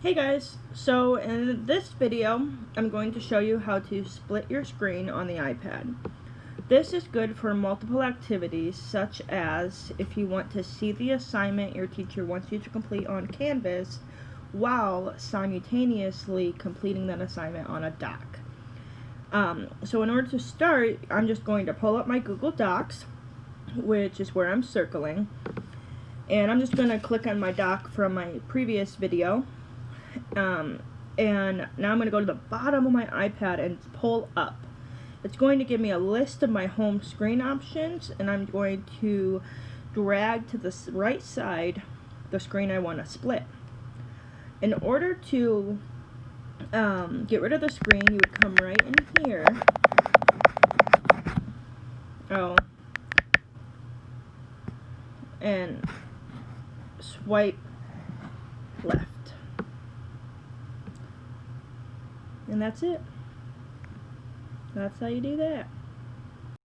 Hey guys, so in this video I'm going to show you how to split your screen on the iPad. This is good for multiple activities, such as if you want to see the assignment your teacher wants you to complete on Canvas while simultaneously completing that assignment on a doc. So in order to start, I'm just going to pull up my Google Docs, which is where I'm circling, and I'm just going to click on my doc from my previous video. And now I'm going to go to the bottom of my iPad and pull up. It's going to give me a list of my home screen options, and I'm going to drag to the right side the screen I want to split. In order to get rid of the screen, you would come right in here. And swipe left. And that's it. That's how you do that.